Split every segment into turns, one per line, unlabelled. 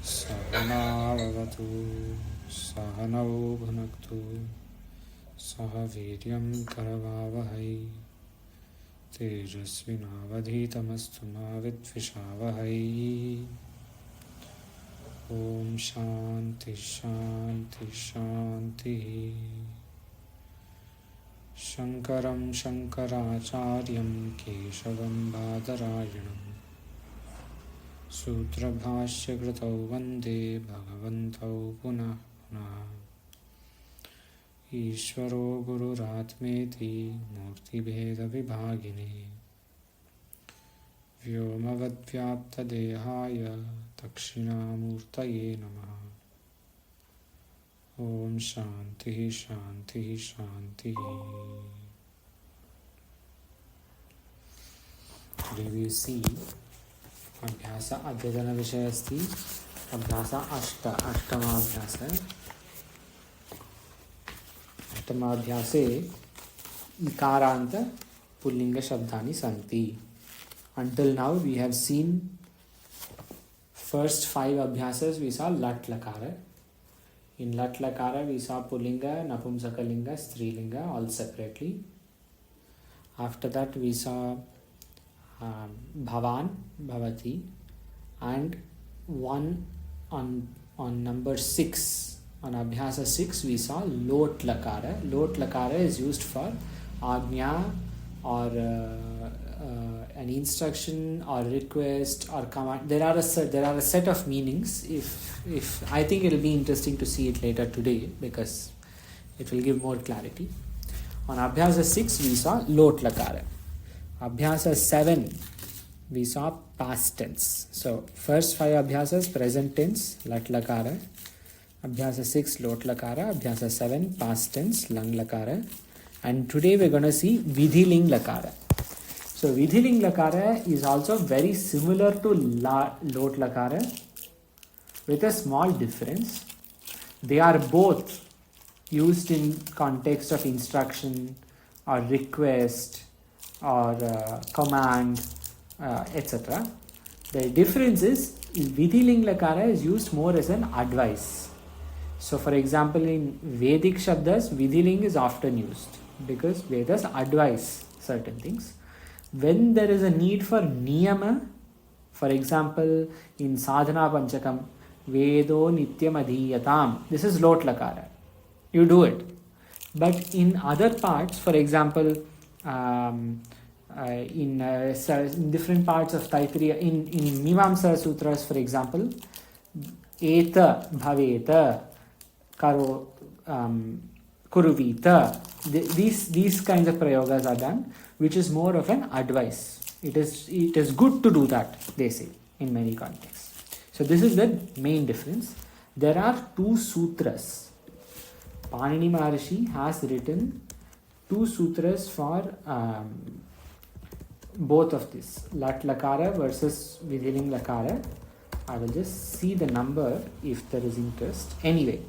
सहनावतु सहनौ भुनक्तु सह वीर्यं करवावहै तेजस्विनावधीतमस्तु मा विद्विषावहै। ओम शांति शांति शांति। शंकरं शंकराचार्यं केशवं बादरायणं सूत्रभाष्यकृतौ वन्दे भगवन्तौ पुनः पुनः। ईश्वरो गुरुरात्मेति मूर्तिभेदविभागिने व्योमवद्व्याप्तदेहाय दक्षिणामूर्तये नमः। ओम शांति शांति शांति। अभ्यास अद्यतन विषय अस्ति अभ्यास अष्टमाभ्यासे इकारान्त पुल्लिंग शब्दानि सन्ति. Until now we have seen first 5 abhyasas. We saw lat lakara. In lat lakara we saw pullinga, napumsakalinga, strilinga all separately. After that we saw bhavan, bhavati, and one on number 6, on abhyasa 6 we saw lot lakara. Lot lakara is used for agnya or an instruction or request or command. There are a set of meanings. If I think it will be interesting to see it later today because it will give more clarity. On abhyasa 6 we saw lot lakara. Abhyasa 7 we saw past tense. So first 5 abhyasas present tense lat lakara. Abhyasa 6 lot lakara. Abhyasa 7 past tense lang lakara. And today we are going to see vidhiling lakara. So vidhiling lakara is also very similar to lot lakara with a small difference. They are both used in context of instruction or request or command, etc. The difference is vidhiling lakara is used more as an advice. So for example, in Vedic Shabdas, vidhiling is often used because Vedas advise certain things. When there is a need for niyama, for example, in Sadhana Panchakam, Vedo Nityam Adhiyatam, this is lot lakara. You do it. But in other parts, for example, in different parts of Taittiriya, in Mimamsa Sutras, for example, Eta Bhaveta, Karo Kuruvita, these kinds of prayogas are done, which is more of an advice. It is good to do that, they say, in many contexts. So this is the main difference. There are 2 sutras. Panini Maharishi has written 2 sutras for both of this, lat lakara versus vidhiling lakara. I will just see the number if there is interest. Anyway,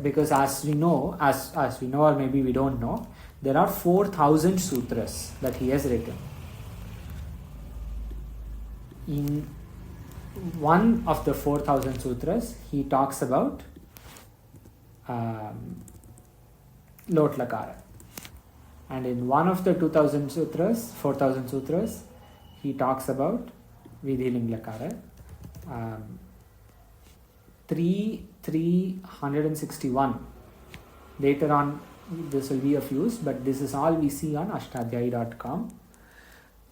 because as we know or maybe we don't know, there are 4,000 sutras that he has written. In one of the 4,000 sutras, he talks about lot lakara. And in one of the 4,000 sutras, he talks about vidhiling lakara. 361. Later on, this will be of use, but this is all we see on ashtadhyayi.com.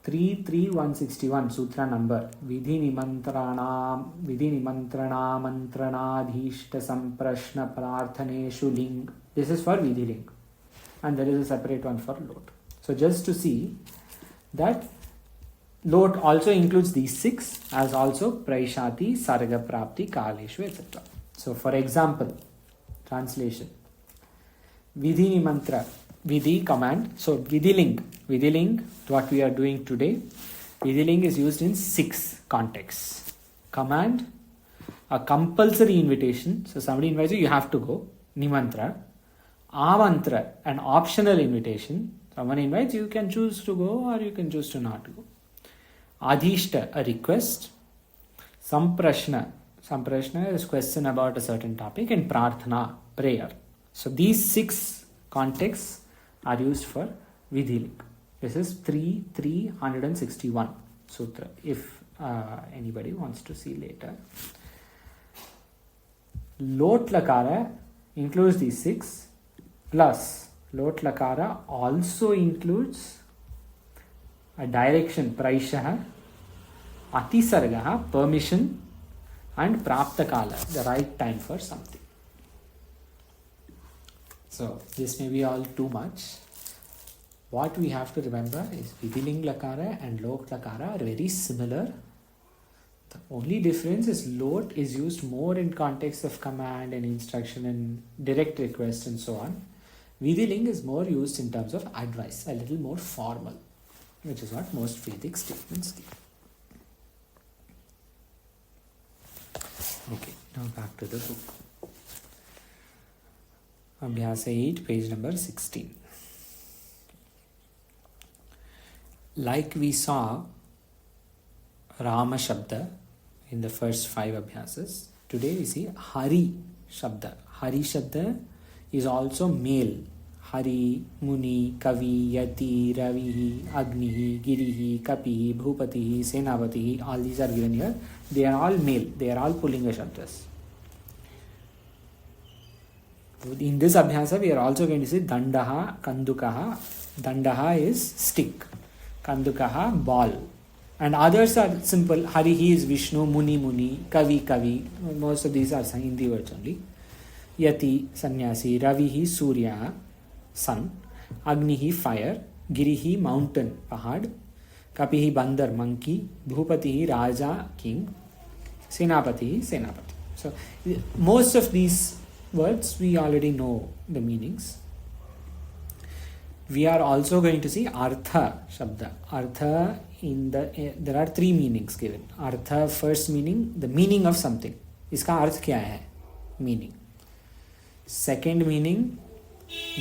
33161 sutra number. Vidhi nimantrana mantranadhishta samprashna prarthaneshu ling. This is for vidhiling. And there is a separate one for lot. So just to see that lot also includes these 6 as also praishati, sarga prapti, kaleshu, etc. So for example, translation. Vidhi nimantra, vidhi command. So vidhiling, what we are doing today, vidhiling is used in 6 contexts. Command, a compulsory invitation. So somebody invites you, you have to go. Nimantra. Amantra, an optional invitation. Someone invites, you can choose to go or you can choose to not go. Adhishta, a request. Samprashna. Samprashna is question about a certain topic. And prarthana, prayer. So these 6 contexts are used for Vidhiling. This is 361 sutra, if anybody wants to see later. Lot Lakara includes these 6, plus Lot Lakara also includes a direction, Praishaha, Atisargaha, permission, and Praptakala, the right time for something. So this may be all too much. What we have to remember is Vidhiling Lakara and Lot Lakara are very similar. The only difference is Lot is used more in context of command and instruction and direct request and so on. Vidhiling is more used in terms of advice, a little more formal, which is what most Vedic statements give. Okay, now back to the book. Abhyasa 8, page number 16. Like we saw Rama Shabda in the first 5 abhyasas, today we see Hari Shabda. Hari Shabda is also male. Hari, Muni, Kavi, Yati, Ravihi, Agnihi, Girihi, Kapihi, Bhupatihi, Senapatihi, all these are given here. They are all male. They are all Pullinga Shabdas. In this abhyasa, we are also going to see Dandaha, Kandukaha. Dandaha is stick. Kandukaha, ball. And others are simple. Hari, he is Vishnu, Muni, Muni, Kavi, Kavi. Most of these are Hindi words only. Yati, Sannyasi, Ravihi, Surya, sun. Agnihi, fire. Girihi, mountain, pahad. Kapihi, bandar, monkey. Bhupatihi, Raja, king. Senapatihi, Senapati. So, most of these words we already know the meanings. We are also going to see Artha Shabda. Artha, there are 3 meanings given. Artha, first meaning, the meaning of something. Iska arth kya hai? Meaning. Second meaning,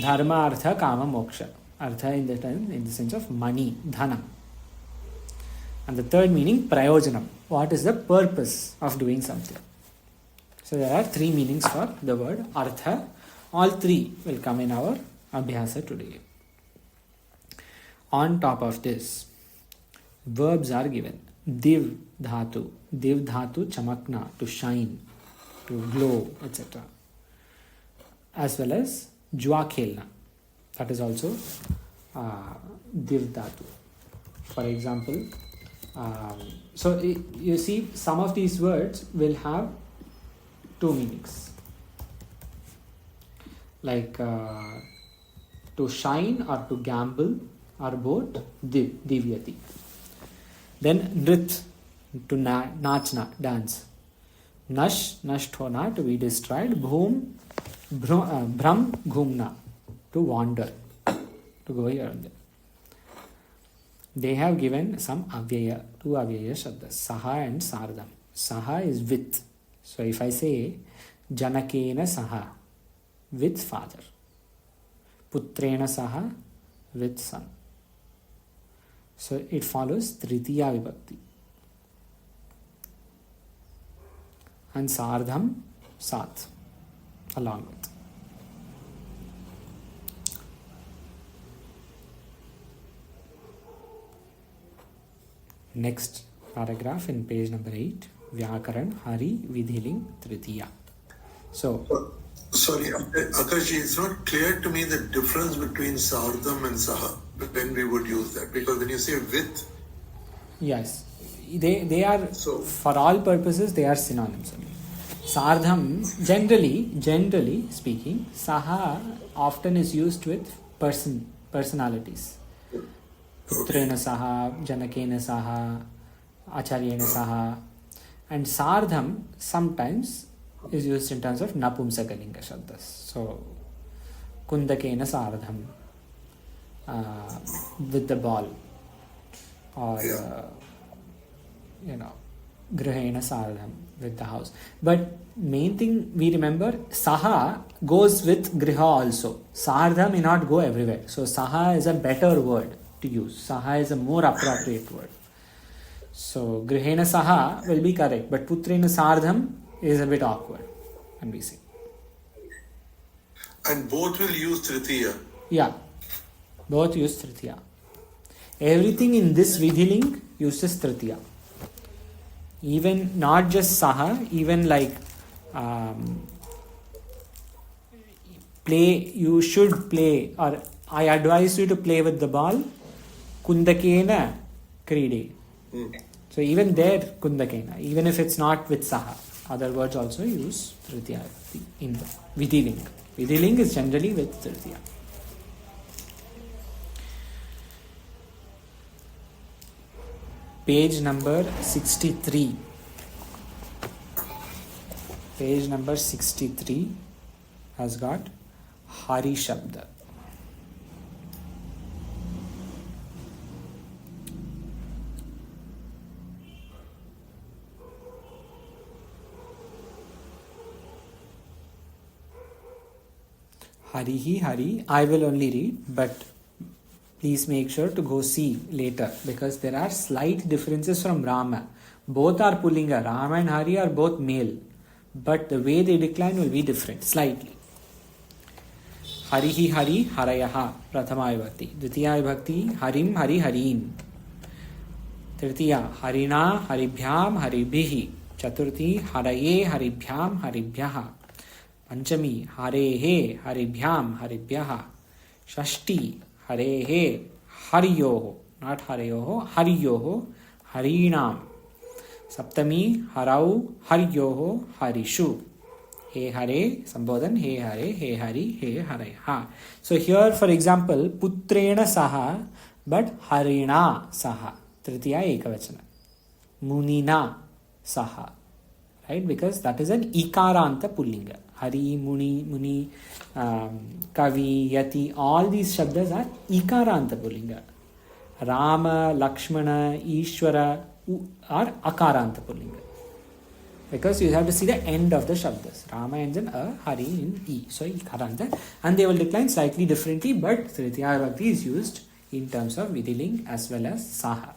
Dharma, Artha, Kama, Moksha. Artha in the sense of money, dhana. And the third meaning, Prayojanam. What is the purpose of doing something? So there are 3 meanings for the word Artha. All 3 will come in our Abhyasa today. On top of this, verbs are given. Div dhatu. Div dhatu chamakna, to shine, to glow, etc. As well as jua khelna. That is also div dhatu. For example, so you see some of these words will have 2 meanings. Like to shine or to gamble are both divyati. Then nrit, to nachna, dance. Nash, nasht hona, to be destroyed. Bhum, bhram, ghumna, to wander, to go here and there. They have given some avyaya, 2 avyaya shabdas, saha and sardham. Saha is with. So if I say janakena saha, with father. Putrena saha, with son. So it follows Tritiya Vibhakti. And Sardham, Sat, along with. Next paragraph in page number 8, Vyakaran, Hari, Vidhiling, Tritiya. So,
sorry, Akashji, it's not clear to me the difference between Sardham and Saha when we would use that. Because when you say with...
Yes, they are, so, for all purposes, they are synonyms only. Sardham, generally speaking, Saha often is used with personalities. Putrena Saha, Janakena Saha, Acharyena Saha. And Sardham sometimes is used in terms of Napumsakalinga Shabdas. So, Kundakena Sardham, with the ball. Or, Grihena Sardham, with the house. But main thing we remember, Saha goes with Griha also. Sardha may not go everywhere. So Saha is a better word to use. Saha is a more appropriate word. So Grihena Saha will be correct. But Putrena Sardham is a bit awkward. And we say.
And both will use Tritiya.
Yeah. Both use Tritiya. Everything in this Vidhiling uses Tritiya. Even not just Saha, even like play, you should play, or I advise you to play with the ball. Kundakena Kride. So even there, Kundakena, even if it's not with Saha, other words also use Tritiya in the Vidhiling. Vidhiling is generally with Tritiya. Page number 63. Page number 63 has got Hari Shabda. Harihi Hari. I will only read, but please make sure to go see later, because there are slight differences from Rama. Both are Pullinga. Rama and Hari are both male, but the way they decline will be different, slightly. Harihi Hari Harayaha, Prathama Vibhakti. Dvitiya Vibhakti, Harim Hari Harim. Tritiya, Harina Haribhyam Haribhihi. Chaturthi, Haraye Haribhyam Haribhyaha. Panchami, Harehe Haribhyam Haribhyaha. Shashti, Harehe Hariyoho, not Hareyoho, Hariyoho, Harinam. Saptami, Harau Hariyoho, Harishu. He Hare, Sambodhan, He Hare, He Hari, He Hare. Ha. So here, for example, Putrena Saha, but Harina Saha. Tritiya Ekavachana. Munina Saha. Right? Because that is an Ikaranta Pullinga. Hari, Muni, Muni, Kavi, Yati, all these shabdas are Ikaranta Pullinga. Rama, Lakshmana, Ishwara are Akaranta Pullinga. Because you have to see the end of the shabdas. Rama ends in a, Hari in E. So Ikaranta. And they will decline slightly differently, but Tritiya Vibhakti is used in terms of Vidhiling as well as Saha.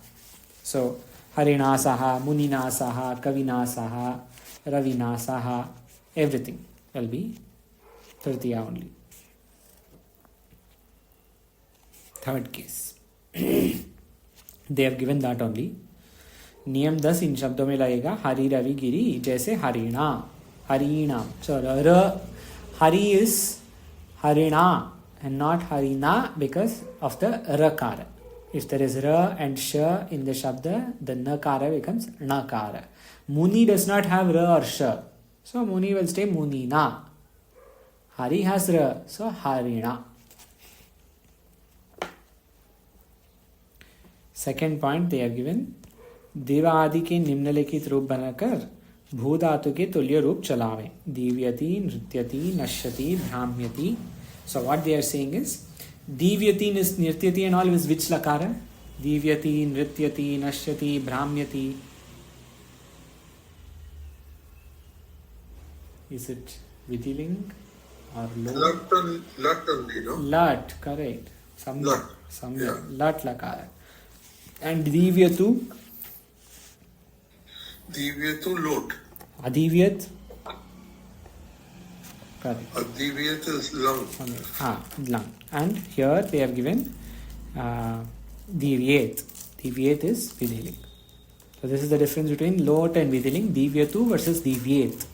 So Harina Saha, Munina Saha, Kavina Saha, Ravina Saha, everything will be Tritiya only. Third case. They have given that only. नियम 10 इन शब्दों में लगेगा. हरि रवि गिरी जैसे हरिणा, हरिणाम. So Hari is Harina and not Harina because of the rakara. If there is ra and sha in the shabda, the nakara becomes nakara. Muni does not have ra or sha, so Muni will stay Munina. Hari has ra, so Harina. Second point they have given. देवा आदि के निम्नलिखित रूप बनाकर भू धातु के तुल्य रूप चलावें. दीव्यति, नृत्यति, नश्यति, भ्राम्यति. So what they are saying is, Divyati is Nrityati and all is which lakara? Divyati, Nrityati, Nashyati, Brahmyati. Is it Vidhiling or Lot?
Lat only, no?
Lat, correct. Somewhere.
Yeah.
Lat lakara. And Divyatu?
Divyatu Lot.
Adivyat? Correct.
Divyat is lung.
Lung. And here they have given Divyat. Divyat is Vidhiling. So this is the difference between Lot and Vidhiling. Divyatu versus Divyat.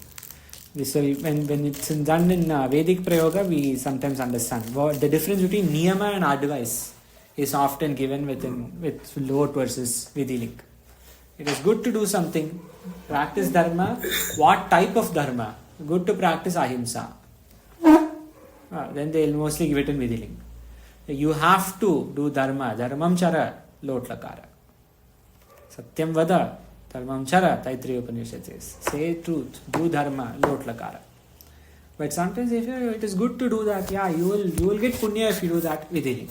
This will, when it's done in Vedic Prayoga, we sometimes understand. The difference between Niyama and advice is often given with Lot versus Vidhiling. It is good to do something. Practice dharma. What type of dharma? Good to practice ahimsa. Then they will mostly give it in Vidhiling. You have to do dharma. Dharmam chara, Lot lakara. Satyam vada, dharmam chara, Taittiriya Upanishad says. Say truth, do dharma, Lot lakara. But sometimes if it is good to do that, yeah, you will get punya if you do that Vidhiling.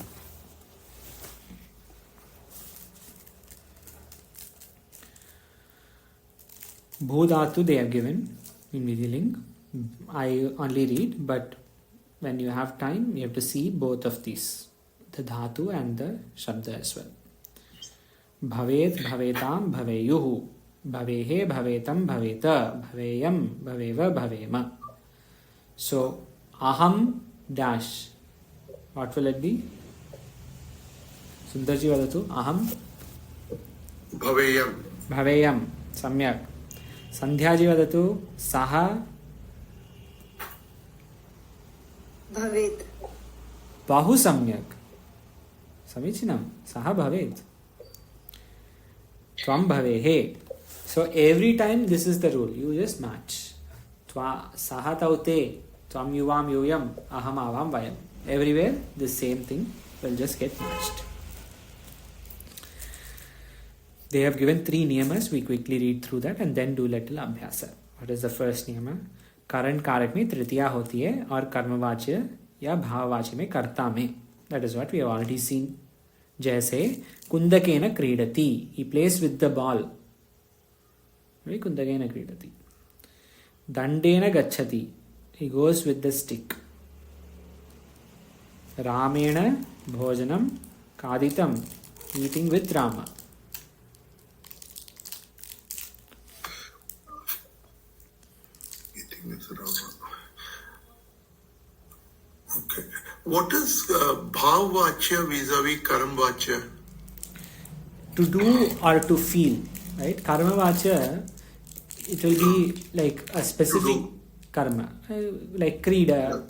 Bhu Dhatu they have given in Vidhiling. I only read, but when you have time, you have to see both of these, the Dhatu and the Shabda as well. Bhavet, Bhavetam, Bhaveyuhu. Bhavehe, Bhavetam, Bhaveta. Bhaveyam, Bhaveva, Bhavema. So, Aham dash. What will it be? Sundarji vadatu. Aham
Bhaveyam.
Bhaveyam. Samyak. Sandhyaji vadatu. Saha
Bhavet.
Bahu samyak. Samichinam. Saha bhavet. Tvam bhavehe. So every time this is the rule. You just match. Saha taute. Tvam yuvam yuyam. Aham avam vayam. Everywhere the same thing will just get matched. They have given 3 niyamas. We quickly read through that and then do little abhyasa. What is the first niyama? Current कारक में तृतीया होती है और कर्मवाच्य या भाववाच्य में कर्ता में. That is what we have already seen. जैसे कुंदकेन क्रीडति. He plays with the ball. Right? कुंदकेन क्रीडति. दंडेन गच्छति. He goes with the stick. रामेण भोजनम खादितम. Eating with Rama.
Okay. What is bhavvachya vis-a-vis karamvachya?
To do or to feel, right? Karma vachya, it will be like a specific karma, like krida,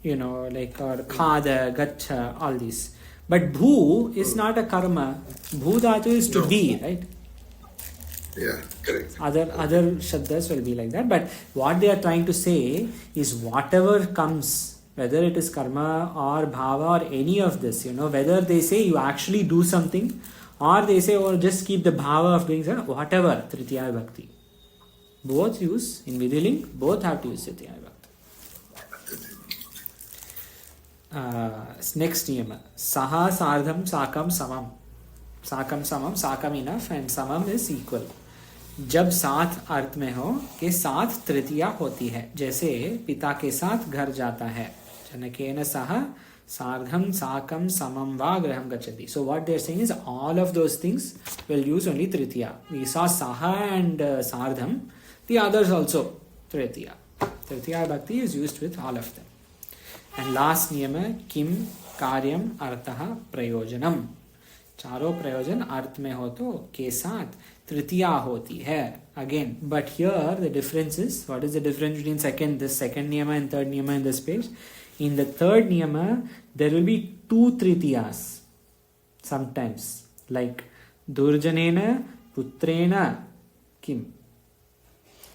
like or khada, gacha, all these. But bhu is not a karma. Bhu dhatu is to be, right?
Yeah, correct.
Other shabdas will be like that. But what they are trying to say is whatever comes, whether it is karma or bhava or any of this, whether they say you actually do something or they say, or just keep the bhava of doing something, whatever, Tritiya Bhakti. Both use, in Vidhiling, both have to use Tritiya Bhakti. Next niyama. Saha sardham sakam samam. Sakam samam, sakam enough and samam is equal. जब साथ अर्थ में हो के साथ तृतीया होती है. जैसे पिता के साथ घर जाता है. जनकेन सह सार्धम साकम समम वा गृहम गच्छति. So what they are saying is all of those things will use only tritiya. We saw saha and sardham. The others also tritiya. Tritiya bhakti is used with all of them. And last niyama kim karyam artha prayojanam. चारों प्रयोजन अर्थ में हो तो के साथ तृतीया होती है. Again, but here the difference is, what is the difference between this second niyama and third niyama in this page? In the third niyama, there will be 2 tritiyas sometimes, like durjanena putrena kim.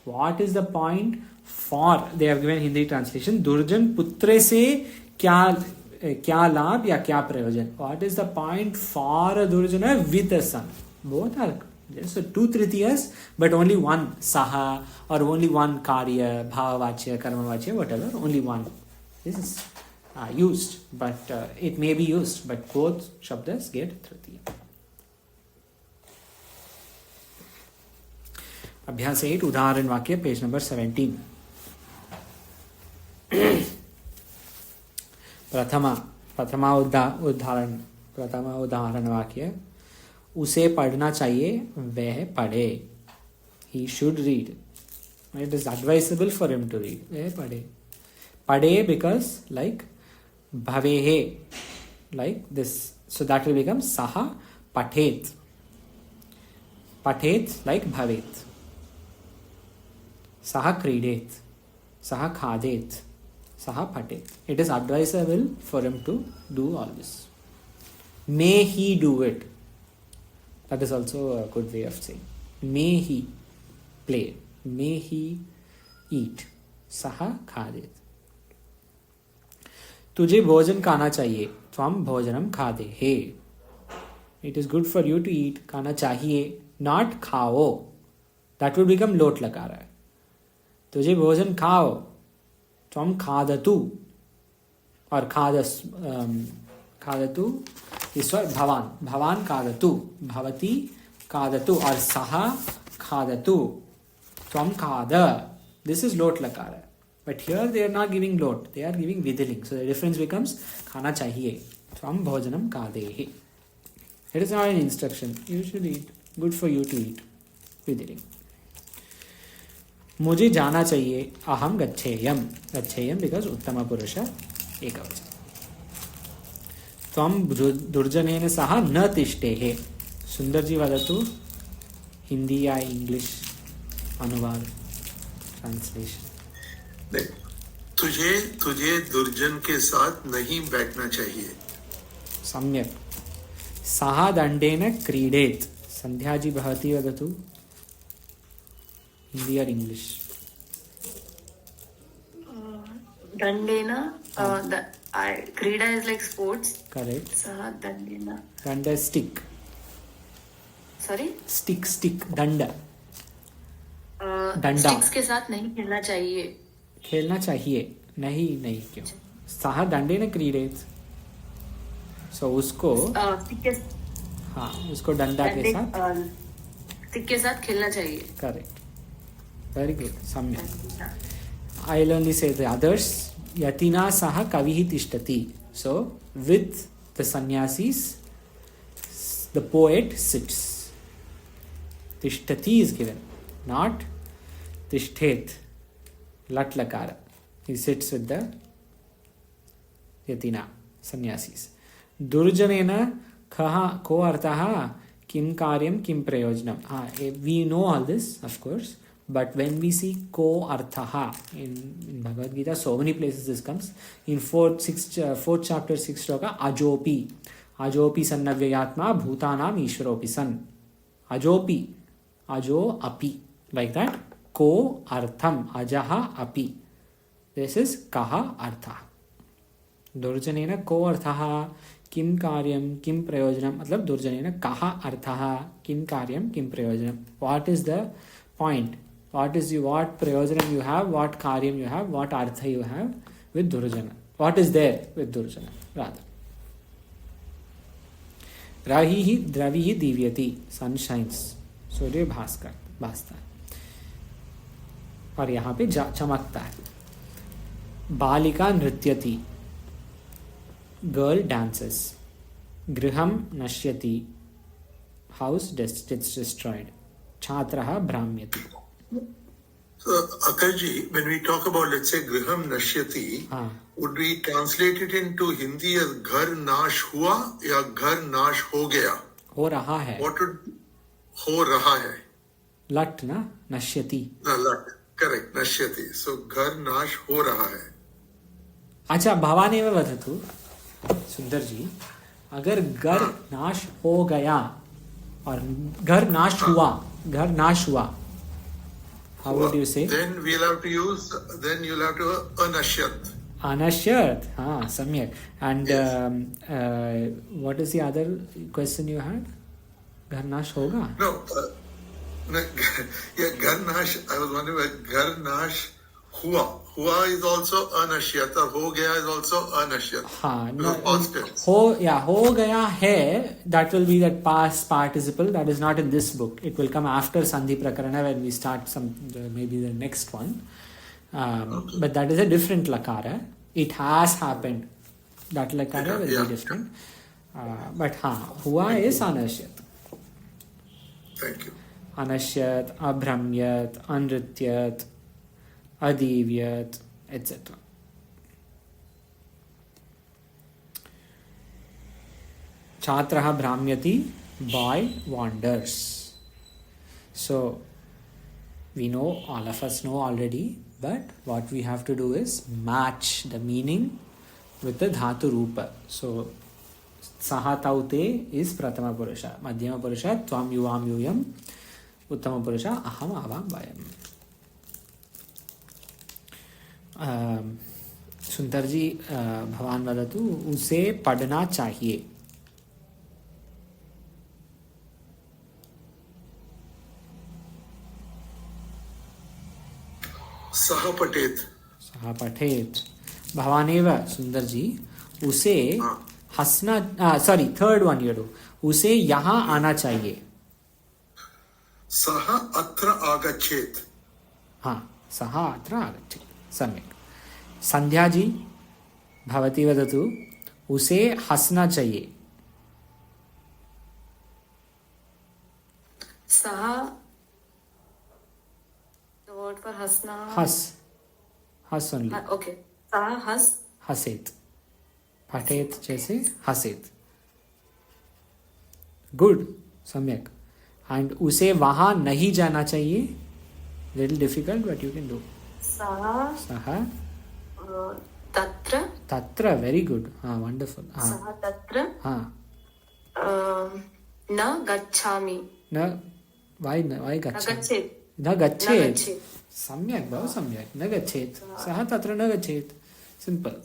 What is the point for? They have given Hindi translation. Durjan putre se क्या लाभ या क्या प्रयोजन. What is the point for a Durjana with a son? Both are so 2 tritiyas, but only one saha or only one karya, bhavavachya, karmavachya, whatever. Only one. This is used, but it may be used, but both shabdas get tritiya. Abhyas 8, Udaharan Vakya, page number 17. प्रथमा उदाहरण वाक्य. उसे पढ़ना चाहिए, वह पढ़े. He should read. It is advisable for him to read. वह पढ़े. पढ़े because like bhavehe, like this. So that will become saha pathet. Pathet like bhavet. Saha kridet. Saha khadet. Saha patet. It is advisable for him to do all this. May he do it. That is also a good way of saying. May he play. May he eat. Saha khadet. तुझे भोजन खाना चाहिए. त्वम भोजनम खादे हे. It is good for you to eat. खाना चाहिए. Not खाओ. That would become लोट लकार है. तुझे भोजन खाओ. त्वम खादतु. और खादतु ईश्वर भवान. भवान खादतु. भवती खादतु. और सहा खादतु. Tvam khada. This is lot lakara. But here they are not giving lot. They are giving vidiling. So the difference becomes khana chahiye. Tvam bhojanam kadehi. It is not an instruction. You should eat. Good for you to eat. Vidiling. मुझे जाना चाहिए. अहम गच्छेयम. गच्छेयम because उत्तम पुरुष एकवचन. त्वं दुर्जनेन सह न तिष्ठेः. सुंदर जी वदतु. हिंदी या इंग्लिश अनुवाद ट्रांसलेशन.
तुझे दुर्जन के साथ नहीं बैठना चाहिए.
सम्यक. सह दंडेन क्रीडेत. संध्या जी भवती वदतु. हिंदी और English.
Dandena, Krida is like sports.
Correct.
Saha Dandena.
दंड स्टिक.
Sorry?
स्टिक दंड. डंडा.
Sticks के साथ नहीं खेलना चाहिए.
खेलना चाहिए. नहीं क्यों. सह दंडेन क्रीडेत. सो उसको
Stick के
हाँ उसको डंडा के साथ.
stick के साथ खेलना चाहिए.
करेक्ट. Very good. सम्यक. I'll only say the others. Yatina saha kavihi tishtati. So, with the sannyasis, the poet sits. Tishtati is given, not tishthet. Lat lakara. He sits with the yatina, sannyasis. Durjanena ko artaha kim karyam kim prayojanam. We know all this, of course. But when we see ko arthaha in Bhagavad Gita, so many places this comes. In 4th chapter 6th shloka, ajopi sannavyayatma bhutanam ishwaropi san. Ajo api. Like that. Ko artham ajaha api. This is kaha artha. Durjanena ko arthaha kim karyam kim prayojanam. Matlab durjanena kaha arthaha kim karyam kim prayojanam. What is the point? What prayojanam you have, what karyam you have, what artha you have with Durjana. What is there with Durjana? Rather. Rahihi dravihi divyati. Sun shines. सूर्य भासता है. और यहाँ पे चमकता है. बालिका नृत्यति. Girl dances. Griham nashyati. House gets destroyed. Chhatraha brahmyati.
So, Akarji, when we talk about, let's say, Griham Nashyati, would we translate it into Hindi as Ghar Nash Hua या Ghar Nash Ho Gaya?
हो रहा है.
What would हो रहा है?
लट ना नश्यति.
लट. Correct. Nashyati. So, Ghar Nash हो रहा है.
अच्छा भवानेव वदतु. सुंदर जी, अगर घर नाश हो गया और घर नाश हुआ, how would you say?
Then you'll have to anashyat.
Anashyat, हाँ सम्यक. And
yes.
What is the other question you had? घर नाश होगा?
No, yeah, घर नाश. I was wondering about घर नाश हुआ. हुआ is also anashyat, or हो गया is also anashyat.
हाँ,
हो
गया है. That will be that past participle. That is not in this book. It will come after Sandhi Prakarana when we start maybe the next one. Okay. But that is a different lakara. It has happened. That lakara will be different. But हुआ is anashyat.
Thank you.
Anashyat, abhramyat, anrityat, adivyat, etc. Chhatraha brahmyati, boy wanders. So, we know, all of us know already, but what we have to do is match the meaning with the dhatu rupa. So, saha taute is prathama purusha, madhyama purusha, tvam yuvam yuyam, uttama purusha, aham avam vayam. सुंदर जी भगवान वदतु. उसे पढ़ना चाहिए.
सह
पठेत. भवानेव. सुंदर जी उसे हंसना. Sorry, third one you do. उसे यहाँ आना चाहिए.
सह अत्र आगच्छेत.
हाँ, सः अत्र आगच्छति, सम्यक्। संध्या जी भवती वदतु, उसे हंसना चाहिए।
सः, the word for हंसना,
हंस ओनली,
ओके, सः
हसेत, पठेत जैसे हसेत, गुड, सम्यक। एंड उसे वहां नहीं जाना चाहिए, little difficult but you can do. सः तत्र, वेरी गुड, हाँ, वंडरफुल, हाँ,
सः तत्र
हाँ,
न गच्छामि,
वाई गच्छेत्, न गच्छेत्, सम्यक्, बहु सम्यक्, न गच्छेत्, सः तत्र न गच्छेत्, सिंपल।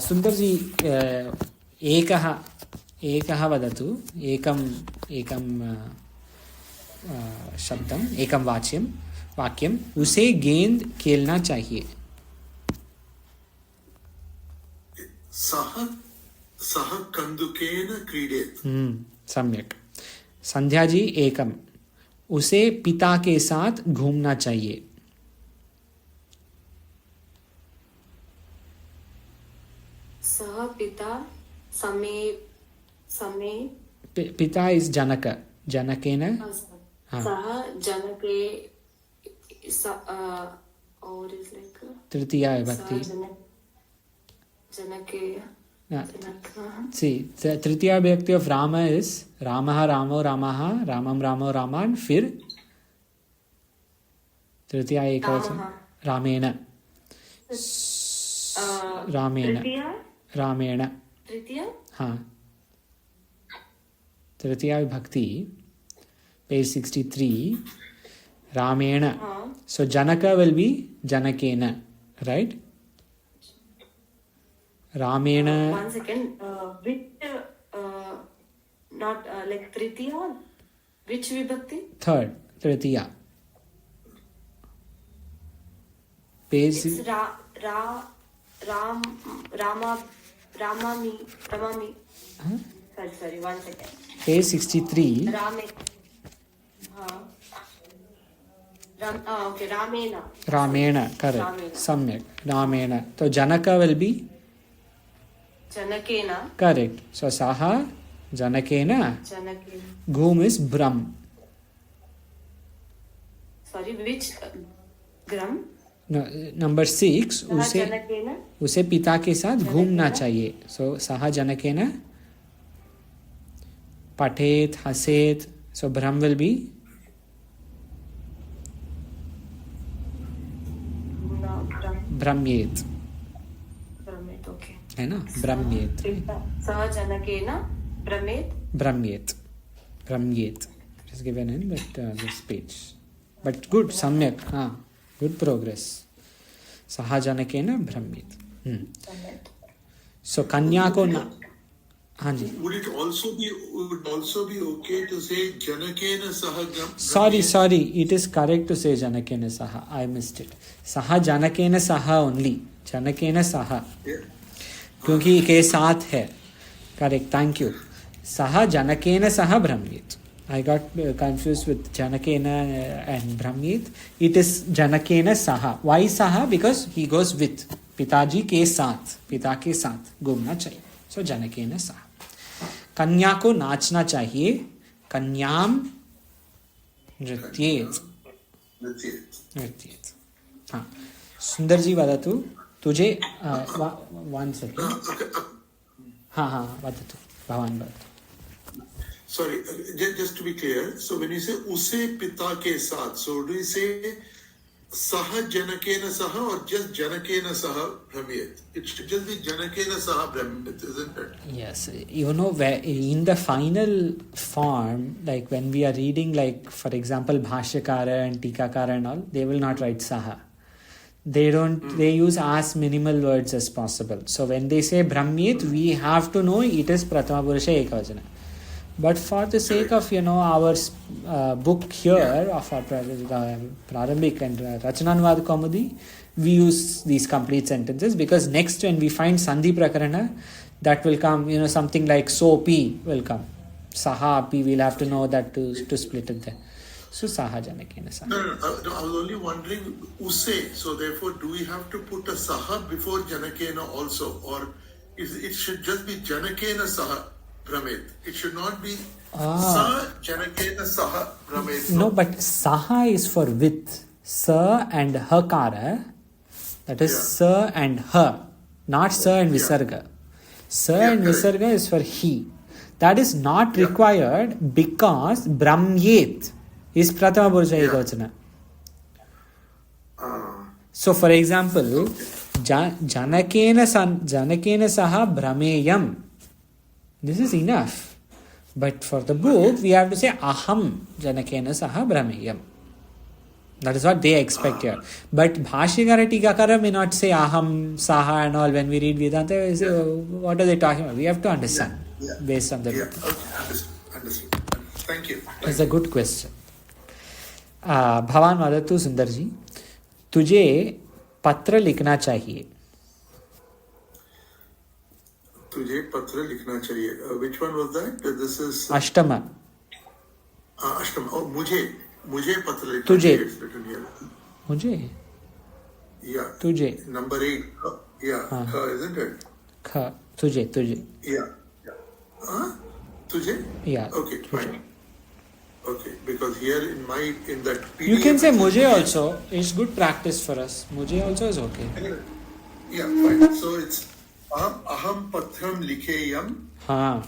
सुंदर जी एकः वदतु, एकं शब्दम्, एकं वाक्यम्, उसे गेंद खेलना चाहिए।
सः कन्दुकेन क्रीडेत्।
सम्यक्। संध्या जी एकम्, उसे पिता के साथ घूमना चाहिए।
सः पिता समे
पिता इज जनकेन, हाँ,
सः जनके, और इज लाइक
तृतीया विभक्ति, तृतीया विभक्ति ऑफ राम इज रामः रामो रामः, रामं रामो रामान्, फिर तृतीया एकवचन रामेण, रामेण, हाँ, तृतीया विभक्ति, पेज 63, रामेण, so janaka will be janakena, right? Ramena,
one second, which not like tritiya, which vibhakti?
Third, tritiya, page,
it's ramami,
huh?
sorry, one second,
page 63,
okay,
Ramena, correct, samyak, Ramena, so janaka will be
janakena,
correct, so saha janakena, ghum is Brahm,
sorry, which gram?
no, number 6, उसे पिता के साथ घूमना चाहिए, so saha janakena, पठेत, हसेत, so Brahm will be ब्रह्मेत,
okay,
है ना, ब्रह्मेत,
सः जनकेन
ब्रह्मेत, it is given in this page, but good, सम्यक, हाँ, good progress, सः जनकेन ब्रह्मेत, so कन्या को ना, हाँ जी,
would it also be okay to say janakena saha?
Sorry, it is correct to say janakena saha, I missed it, saha janakena saha only, janakena saha, क्योंकि के साथ है, करेक्ट, थैंक यू, सह जनकेन सह ब्रह्मेत, I got confused with janakena and brahmit, it is janakena saha, why saha? Because he goes with, पिताजी के साथ, पिता के साथ घूमना चाहिए, so janakena saha। कन्या को नाचना चाहिए, कन्याम नृत्येत, हाँ, सुंदर जी वदतु, तुझे वन सेकेंड, हाँ, वदतु, भवान् वदतु।
Sorry, just to be clear, so when you say उसे पिता के साथ, so do you say सह जनकेन सह or just जनकेन सह ब्रह्मेत? It should just be जनकेन सह ब्रह्मेत, isn't it?
Yes, you know, in the final form, like when we are reading, like for example, Bhashyakara and Tikakara and all, they will not write saha. They don't, they use as minimal words as possible. So when they say Brahmit, we have to know it is Prathama Purusha Ekavachana. But for the sake of, you know, our book here of our Prarambhik and Rachananvad Kaumudi, we use these complete sentences, because next when we find Sandhi Prakarana, that will come, you know, something like sopi will come. Saha, api, we'll have to know that to split it there. So saha janakena saha.
No, I was only wondering, use. So therefore, do we have to put a saha before janakena also, or it should just be janakena saha bhramet? It should not be sa janakena saha bhramet.
No, but saha is for with. Sa and hakara. That is sa and ha. Not sa and visarga. Sa and visarga is for he. That is not required because brahmyet is prathama purusha ekavachana. So for example, janakena saha brahmeyam. This is enough. But for the book, we have to say aham janakena saha brahmeyam. That is what they expect here. But Bhashyakara Tikakara may not say aham, saha and all when we read Vedanta. We say, what are they talking about? We have to understand based on the book.
Okay, understood. Thank you.
It's a good question. Bhavan Vadatu Sundar ji, तुझे पत्र लिखना चाहिए.
तुझे पत्र लिखना चाहिए. Which one was that? This is
Ashtama.
Ashtama. Oh, मुझे पत्र लिखना
तुझे.
चाहिए. It's written here.
मुझे.
Yeah.
तुझे.
Number 8. Yeah. Isn't it?
ख. तुझे.
Yeah. तुझे.
Yeah.
Okay.
तुझे.
Fine. Okay. Because here in that PDF,
You can say मुझे also. It's good practice for us. मुझे also is okay.
Yeah. Fine. So it's aham patram likeyam.
हाँ.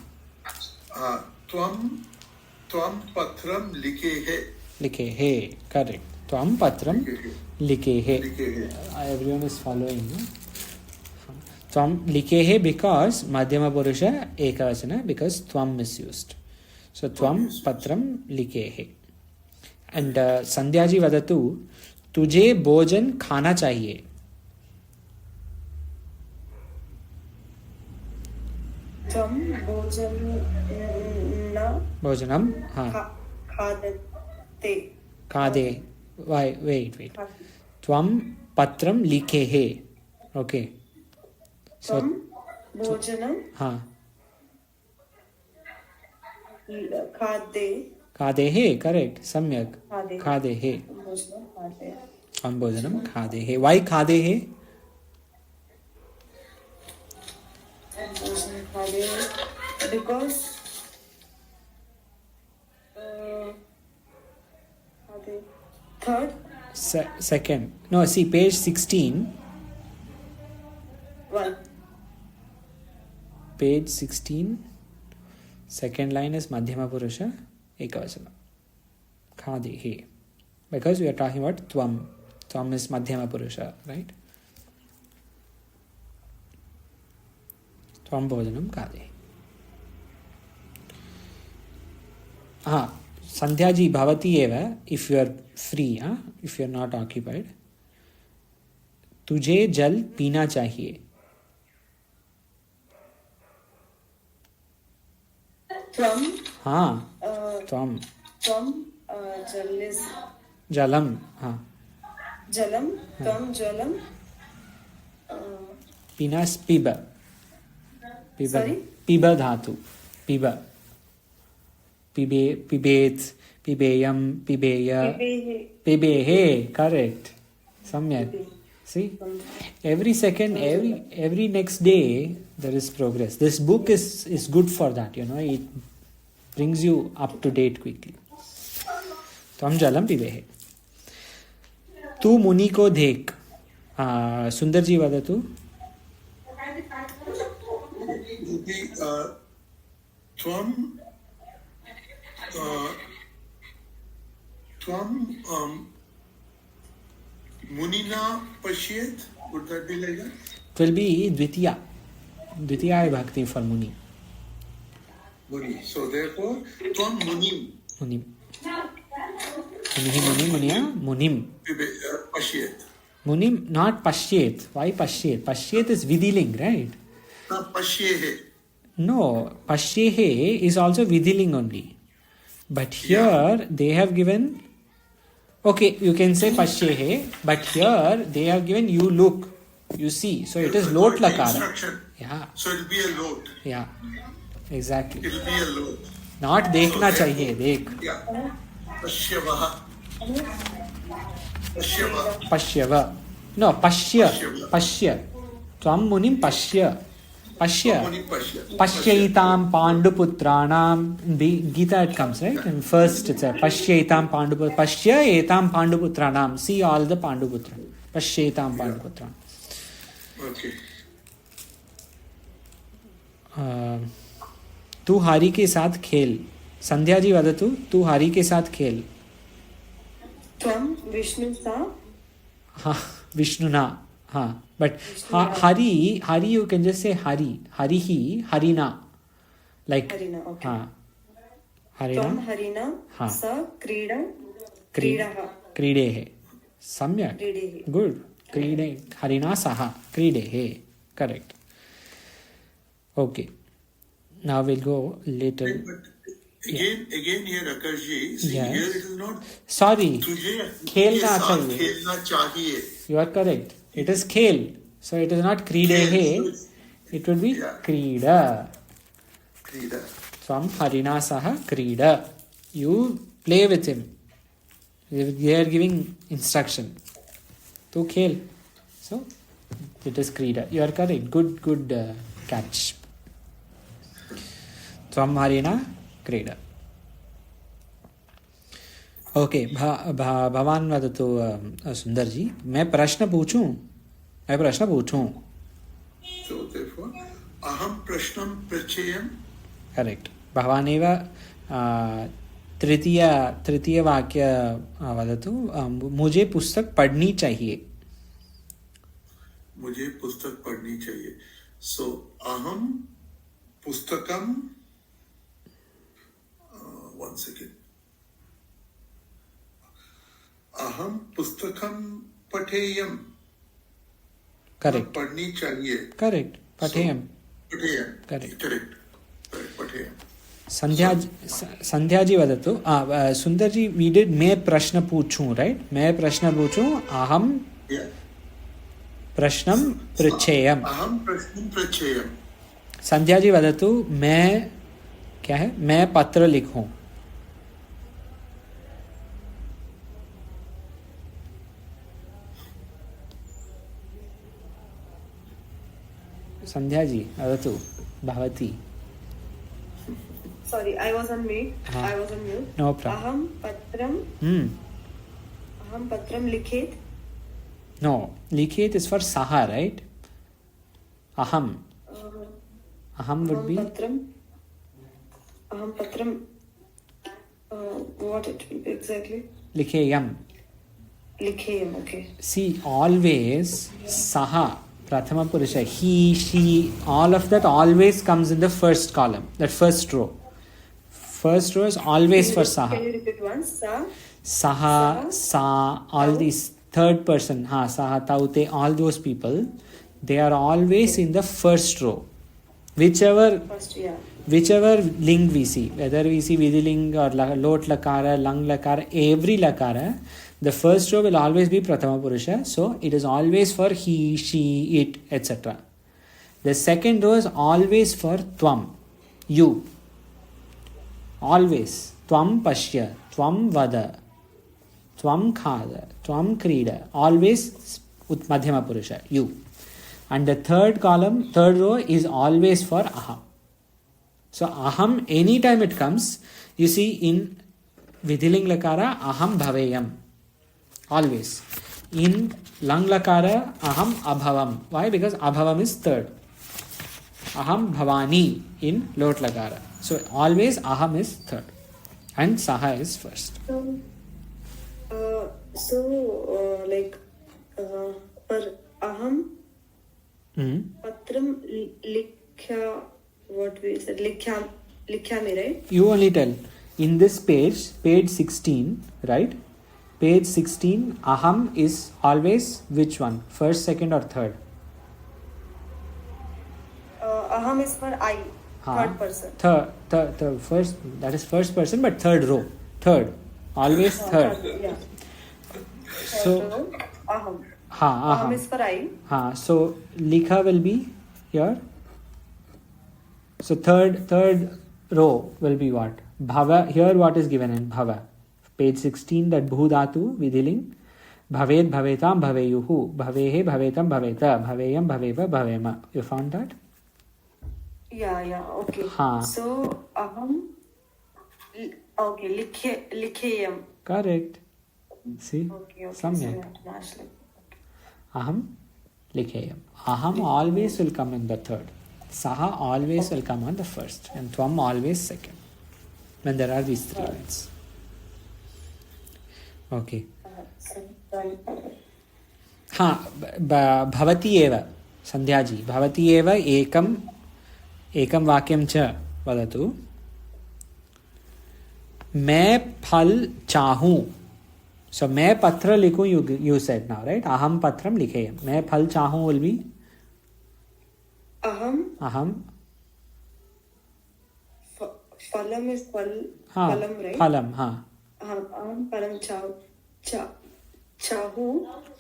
त्वम पत्रम लिखे है.
लिखे है. Correct. त्वम पत्रम लिखे है. Everyone is following. No? त्वम लिखे है because madhyama purusha ekavachana because त्वम is used. So त्वम पत्रम लिखे है. And Sandhya ji vadatu तुझे भोजन खाना चाहिए.
त्वं
भोजनम हाँ खादे. Wait. त्वम पत्रम लिखे है. Okay. So
त्वं भोजनं
हाँ
खादे
है. Correct. सम्यक. खादे है.
भोजनं खादे.
हम भोजनम खादे है. Why खादे है?
भोजनं खादे because third
Second. No, see page 16.
one.
Page 16. Second line is Madhyama Purusha Ekavachana. Khade he. Because we are talking about Tvam. Tvam is Madhyama Purusha, right? Tvam Bhojanam Khade. Sandhya ji bhavati eva, if you are free, if you are not occupied. तुझे जल पीना चाहिए.
From
त्वम
jal is
Jalam.
jalam. From jalam.
पीना is पिब.
Sorry?
पिब धातु. पिब. पिबेत, पिबेयम, पिबेय, पिबेहे. Correct. Samyak. See, every second, every next day there is progress. This book is good for that. It brings you up to date quickly. Tvam jalam pibehe. Tu muni ko dekh. Sundar ji vadatu.
Tvam Munina Pashyet, would that be like that?
It will be Dvitiya. Dvitiya Bhakti for Muni.
Muni. So therefore, Tvam Munim.
Munim. Muniya, Munim.
Pashyet.
Munim, not Pashyet. Why Pashyet? Pashyet is Vidiling, right?
Pashyehe.
No, Pashyehe is also Vidiling only. But here they have given. Okay, you can say Pashyehe, but here they have given you look, you see. So it is lot lakara. Yeah.
So it will be a lot.
Yeah, exactly.
It will be a lot.
Not dekhna chahiye, dekh.
Yeah. पश्यवः पश्यवः
पश्यव no पश्य
पश्यव।
पश्य त्वं मुनिं पश्य पश्य
मुनि पश्य
पश्यैतां पाण्डुपुत्राणां Gita it comes right and first it's a पश्यैतां पाण्डुपुत्र पश्य एतां पाण्डुपुत्राणां see all the पाण्डुपुत्र पश्यैतां पाण्डुपुत्राणां
ओके
तू हारी के साथ खेल संध्या जी वदतु तू हारी के साथ खेल
त्वं विष्णु सा
हाँ विष्णुना हाँ but hari you can just say harihi harina like
हरिणा ओके
हाँ
त्वं
harina
हरिणा
हाँ।
स क्रीडा क्रीडः
क्रीडेः सम्यक्
क्रीडेः
good क्रीडे हरिणा सह क्रीडेः correct okay now we'll go later
But again here Akashji, see
Yes.
here it is not
sorry
तुझे
खेलना
के साथ
चाहिए
खेलना चाहिए
you are correct it is khel so it is not kridehe it would be
Yeah.
krida
क्रीडा
from harina saha krida you play with him they are giving instruction to khel so it is krida you are correct good catch from harina krida okay भवान वदतु सुंदर जी मैं प्रश्न पूछूं
So therefore अहम प्रश्नं पृच्छेयम्
correct भवानेव तृतीय वाक्य वदतु मुझे पुस्तक पढ़नी चाहिए
मुझे पुस्तक पढ़नी चाहिए सो अहम पुस्तकम वन सेकेंड अहम पुस्तकम पठेयम
करेक्ट
पढ़नी चाहिए
correct पठेयम
पठेयम
Correct.
Correct पठेयम
Sandhya ji वदतु सुंदर जी वी डिड मैं प्रश्न पूछूं राइट मैं प्रश्न पूछूं अहम प्रश्नं पृच्छेयम
अहम प्रश्नं पृच्छेयम
संध्या जी वदतु मैं क्या है मैं पत्र लिखूं संध्या जी वदतु भवती
Sorry, I was on mute.
हाँ.
I was on mute.
No problem.
अहम पत्रम लिखित.
No, लिखित is for saha, right? Aham. Aham would be
अहम पत्रम. What it will be exactly?
लिखेयम.
लिखेयम. Okay.
See, always saha, prathama purusha, he, she, all of that always comes in the first column, that first row. First row is always for
Can
saha.
you repeat once? Sa.
Saha, sa, all
Tau.
these third person, ha, saha, taute, all those people, they are always in the first row. Whichever
First, yeah.
ling we see, whether we see Vidiling or Lot Lakara, Lang Lakara, every Lakara, the first row will always be Prathama Purusha. So it is always for he, she, it, etc. The second row is always for Tvam, you. Always. Tvam Pashya, Tvam Vada, Tvam Khada, Tvam Krida. Always Madhyama Purusha, you. And the third row is always for Aham. So Aham, anytime it comes, you see in Vidhiling Lakara, Aham Bhaveyam. Always. In Lang Lakara, Aham Abhavam. Why? Because Abhavam is third. Aham Bhavani in Lot Lakara. So always Aham is third. And Saha is first.
Like, पर अहम पत्रम लिख्या. What we said, लिख्यामि, right?
You only tell. In this page 16, right? Page 16, Aham is always which one? First, second or third?
Aham is for I, third person.
Third, first, that is first person, but third row. Third. Always third.
Yeah.
So,
Aham.
Aham.
Aham is for I.
So, Likha will be here. So, third row will be what? Bhava. Here what is given in Bhava? Page 16, that bhu dhatu, vidhiling. Bhaved bhavetam bhaveyuhu. Bhavehe bhavetam bhaveta. Bhaveyam bhaveva bhavema. You found that?
Yeah, okay.
हाँ.
So, aham, okay, likheyam.
Correct. See?
Okay.
Samyak.
So, match like.
Aham likheyam. Aham always will come in the third. Saha always will come on the first. And tvam always second. When there are these three lines. Okay. हाँ, भवति एव संध्याजी, भवति एव एकं वाक्यं च वदतु. मैं फल चाहूं. So मैं पत्र लिखूं, you said now, right? अहम पत्रम लिखेयम. मैं फल चाहूं will be अहम.
Phalam is phalam, right?
फलम, हाँ.
Aham phalam chahu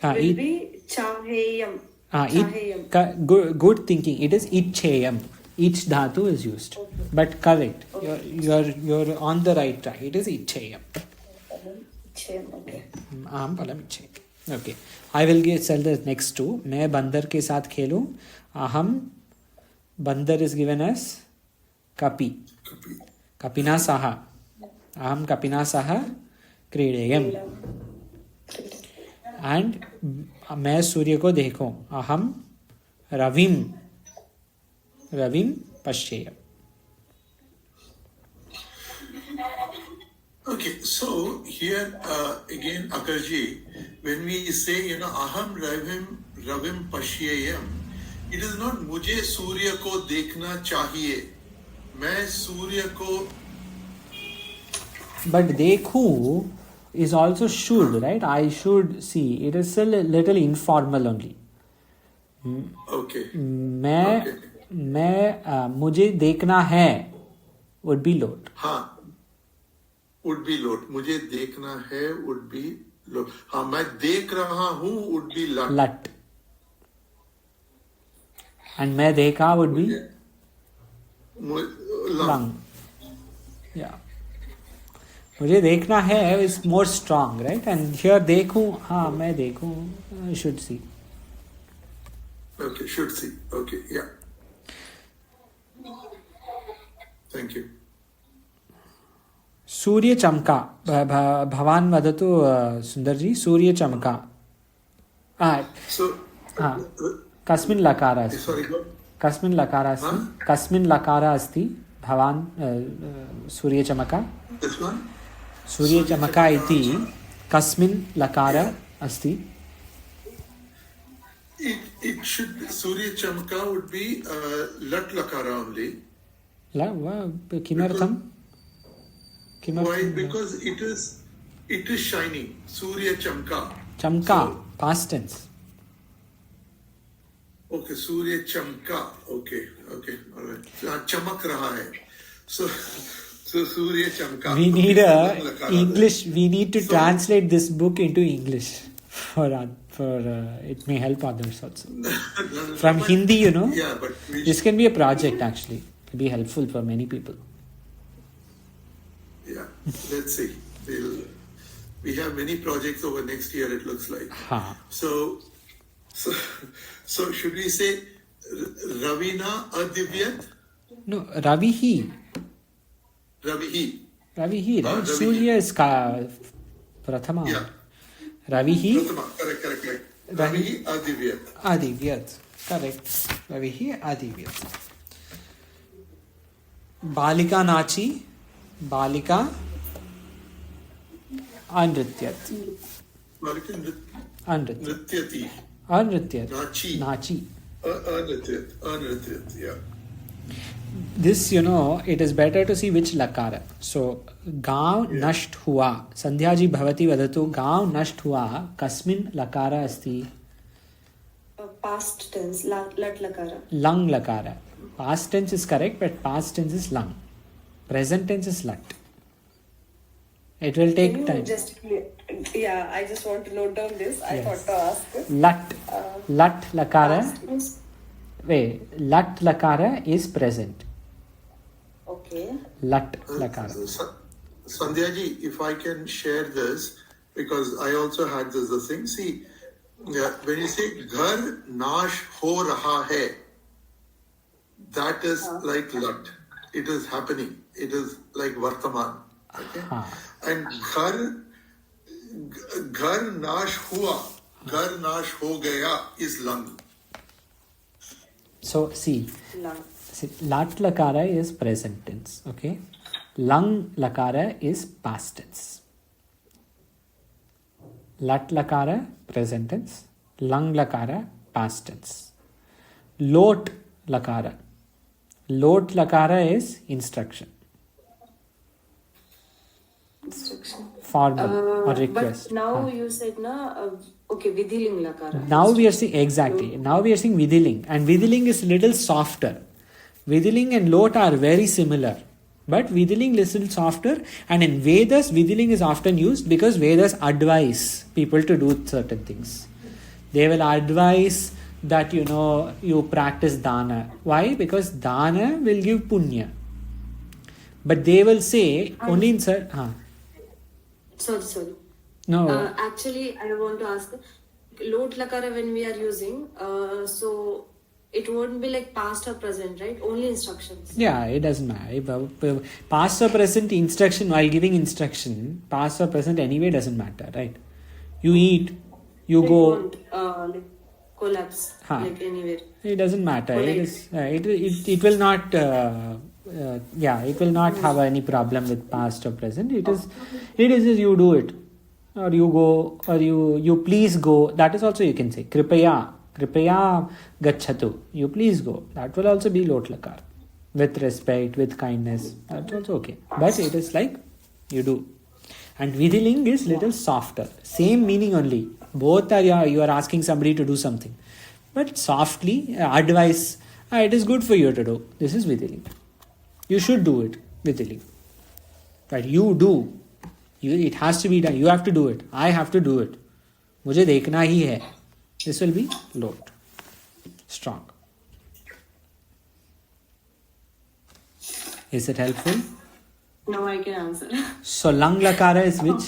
हाँ,
will be chaheyam.
Good thinking. It is ichheyam. Each dhatu is used. Okay. But correct. Okay. You're on the right track. It is ichheyam.
Okay.
Aham phalam ichheyam. Okay. I will sell the next two. मैं बंदर के साथ खेलूं. Aham बंदर is given as kapi. Kapina saha. Aham kapina saha क्रीडेयम. And मैं सूर्य को देखूं. अहम रविम पश्येयम.
Okay, so here again, Akarji, when we say, aham ravim pashyayam, it is not mujhe surya ko dekhna chahiye. मैं सूर्य को.
But dekhu is also should, right? I should see. It is still a little informal only.
Okay.
मैं मुझे देखना है would be lot.
हाँ, would be lot. मुझे देखना है would be lot. हाँ, मैं देख रहा हूँ would be lat.
And मैं देखा would be
lang.
Yeah. मुझे देखना है is more strong, right? And here देखूं, हाँ मैं देखूं, should see.
Okay, should see. Okay, yeah. Thank you.
सूर्य चमका. भवान वदतु सुंदर जी. सूर्य चमका.
So,
हाँ. कस्मिन् लकार अस्ति?
Sorry, go.
कस्मिन् लकार अस्ति? कस्मिन् लकार अस्ति? भवान सूर्य चमका.
This one?
सूर्य चमका इति कस्मिन् लकार अस्ति?
It should Surya Chamka would be lat lakara only.
किमर्थं?
Why? Because it is shining. Surya Chamka.
चमका, past tense.
Okay, Surya Chamka. Okay, all right. Chamak raha hai. So Surya Chamka.
We need English. We need to translate this book into English for it may help others also. From Hindi,
Yeah, but
this can be a project actually. It will be helpful for many people.
Yeah, let's see. We have many projects over next year. It looks like. So should we say Ravina Adivyat?
No, Ravihi.
Ravihi.
Right? Surya is Prathama.
Yeah.
Ravihi.
Prathama. Correct. Ravihi
Adivyat. Correct. Ravihi Adivyat. Balika Nachi. Balika Anrityat.
Balika
Anrityat.
Nrityati.
Nachi.
Anrityat. Yeah.
This, it is better to see which lakara. So, gaon nasht hua. Sandhya ji bhavati vadatu. Gaon nasht hua. Kasmin lakara asti?
Past tense. Lat lakara.
Lung lakara. Past tense is correct, but past tense is lung. Present tense is lat. It will take time.
I just want to note down this. I thought to ask.
Lat lakara. Wait, lat lakara is present.
Okay.
Lat lakara.
Sandhya ji, if I can share this, because I also had this thing. See, when you say ghar nash ho raha hai, that is like lat. It is happening. It is like vartaman. Okay? And ghar nash hua, ghar nash ho gaya is lang.
So see,
Lang.
lat lakara is present tense. Okay, lang lakara is past tense. Lat lakara present tense, lang lakara past tense. Lot lakara is instruction,
Instruction.
formal or request.
But now you said okay, vidhiling lakara.
Now we are seeing exactly. Now we are seeing vidhiling, and vidhiling is little softer. Vidhiling and lot are very similar, but vidhiling is little softer. And in Vedas, vidhiling is often used because Vedas advise people to do certain things. They will advise that you practice dana. Why? Because dana will give punya. But they will say only in
Sorry.
no.
Actually, I want to ask, lot lakara when we are using, so it won't be like past or present, right? Only instructions.
Yeah, it doesn't matter. Past or present instruction, while giving instruction, past or present anyway doesn't matter, right? You eat, you
It
go.
won't like collapse like anywhere.
It doesn't matter.
Or
It
like-
is. It will not. It will not have any problem with past or present. It is you do it, or you go, or you please go. That is also you can say kripaya gachhatu. You please go. That will also be lot lakar, with respect, with kindness. That's also okay. But it is like you do. And vidhiling is little softer. Same meaning only. Both are you are asking somebody to do something, but softly advise. It is good for you to do. This is vidhiling. You should do it vidhiling. Right? You do. It has to be done. You have to do it. I have to do it. मुझे देखना ही है. This will be lot. Strong. Is it helpful?
Now I can answer.
So lang lakara is which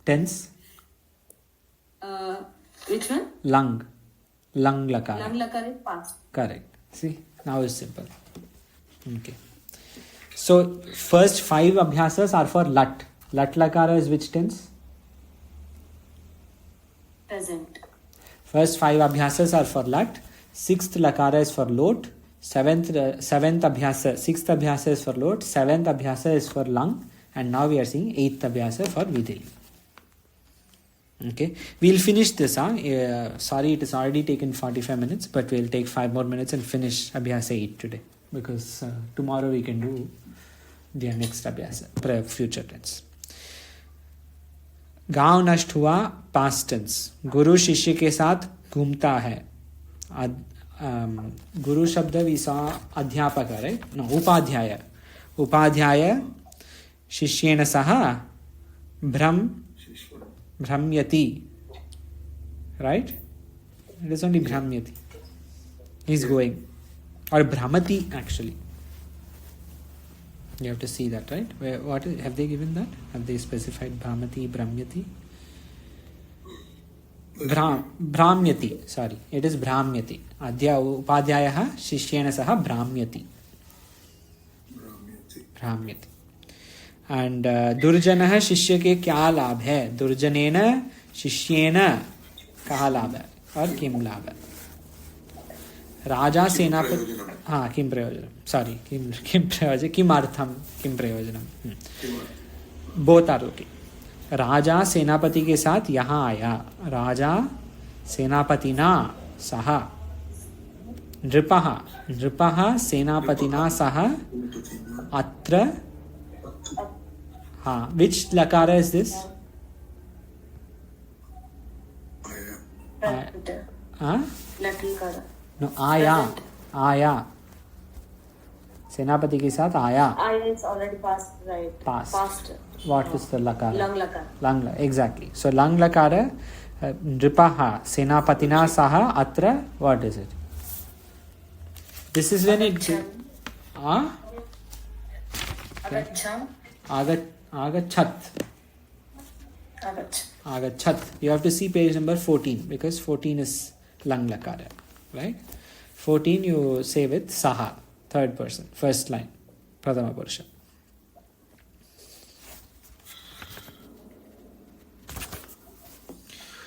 tense?
Which one?
Lang lakara.
Lang lakara is past.
Correct. See, now it's simple. Okay. So first 5 abhyasas are for lat. Lat lakara is which tense?
Present.
First 5 abhyasas are for lat. 6th lakara is for lot. 7th abhyasa, 6th abhyasa is for lot. 7th abhyasa is for lang. And now we are seeing 8th abhyasa for vidhiling. Okay, we'll finish this. Sorry, it has already taken 45 minutes, but we'll take 5 more minutes and finish Abhyasa 8 today, because tomorrow we can do the next Abhyasa, future tense. गांव नष्ट हुआ, past tense. गुरु शिष्य के साथ घूमता है. गुरु शब्द we saw अध्यापक, right? No, उपाध्याय. उपाध्याय शिष्येन सह Bhramyati, right? It is only Bhramyati. He's going. Or Bhramati, actually. You have to see that, right? Have they given that? Have they specified Bhramati, Bhramyati? Bhramyati, sorry. It is Bhramyati. Upadhyayah Shishyena Saha Bhramyati. Bhramyati. And दुर्जनः शिष्य के क्या लाभ है? दुर्जनेन शिष्येन कहा लाभ है और किम लाभ है? राजा सेनापति, हाँ, किम प्रयोजनम, सॉरी, किम प्रयोजन, किम अर्थम, किम प्रयोजनम. Both are okay. राजा सेनापति के साथ यहाँ आया. राजा सेनापतिना सह. नृपः सेनापतिना सह अत्र. हाँ, which lakara is this? हाँ? No, आया. सेनापति के साथ आया.
Aya is already past, right?
Past. What is the lakara?
Lang lakara.
Lang, exactly. So lang lakara, nripaha senapatina saha atra. What is it? This is when it. Agachat.
Agach.
Agachat. You have to see page number 14 because 14 is lang lakara, right? 14 you say with saha, third person, first line, pradama purusha.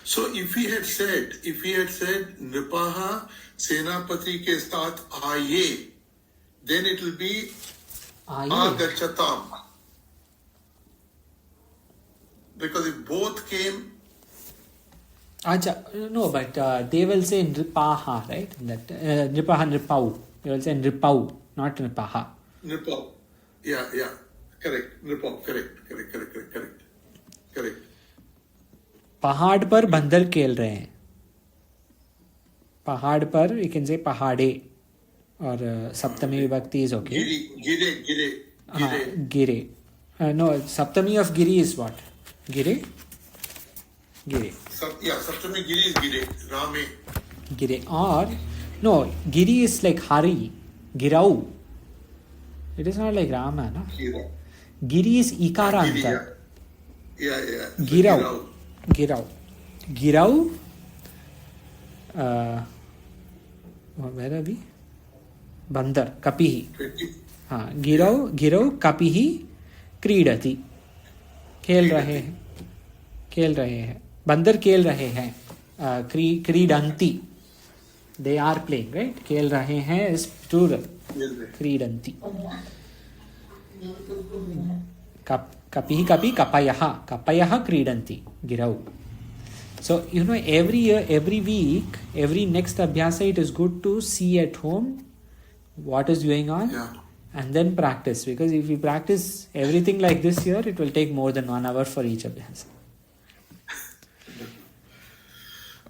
So if he had said Nripaha Senapati ke saath aaye, then it will be Agachatam. Because if both came.
Acha, no, but they will say Nripaha, right? That Nripaha, Nripau. They will say Nripau, not Nripaha.
Nripau. Yeah. Correct. Nripau. Correct.
पहाड़ पर बंदर खेल रहे हैं. पहाड़ पर you can say पहाड़े और सप्तमी विभक्ति is okay. गिरे. No, Saptami of Giri is what? गिरे.
सप्तमी गिरी is गिरे. Rame.
गिरे. Or no, Giri is like Hari. गिराऊ. It is not like Rama, no? Giri is इकारांत.
Yeah.
गिराऊ. Where are we? बंदर. कपिही. हाँ, गिरौ कपिही क्रीडति. खेल रहे हैं. बंदर खेल रहे हैं. क्रीडंती. They are playing, right? खेल रहे हैं is plural. क्रीडंती. Kapihi kapayah kridanti girau. So every year, every week, every next abhyasa, it is good to see at home what is going on and then practice, because if you practice everything like this year, it will take more than 1 hour for each abhyasa.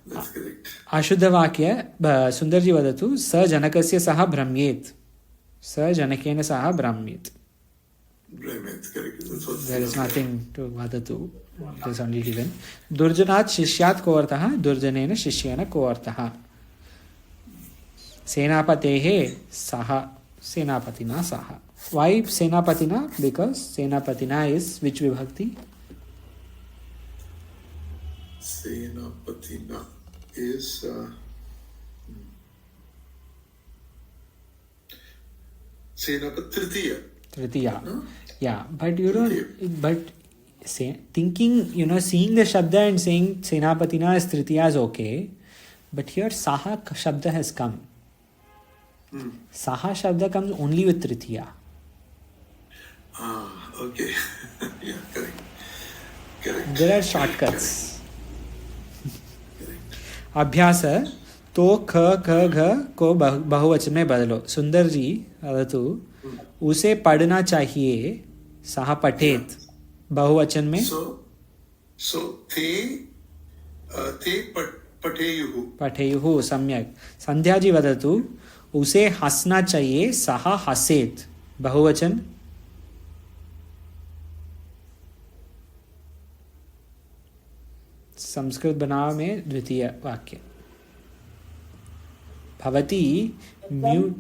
That's correct.
Ashuddha vakya Sundarji vadatu sa janakasya saha brahmyet. Sa janakena saha brahmyet. There is nothing to vadatu. It is only given. Durjanat shishyat ko artaha, durjanena shishyana ko artaha. Senapatehe saha, senapatina saha. Why senapatina? Because senapatina is which vibhakti?
Senapatina is
Tritiya. No? Yeah, but you don't. But thinking, seeing the shabda and saying Senapatina as Tritiya is okay. But here Saha shabda has come. Saha shabda comes only with Tritiya.
Okay. Yeah, correct.
There are shortcuts. अभ्यास तो ख ख घ को बहुवचन में बदलो. सुंदर जी अदतु उसे पढ़ना चाहिए. सहा पठेत बहुवचन में.
So ते
पठेयुः. सम्यक. संध्या जी वदतु उसे हंसना चाहिए. सहा हसेत बहुवचन. संस्कृत बनाव में द्वितीय वाक्य. भवती म्यूट.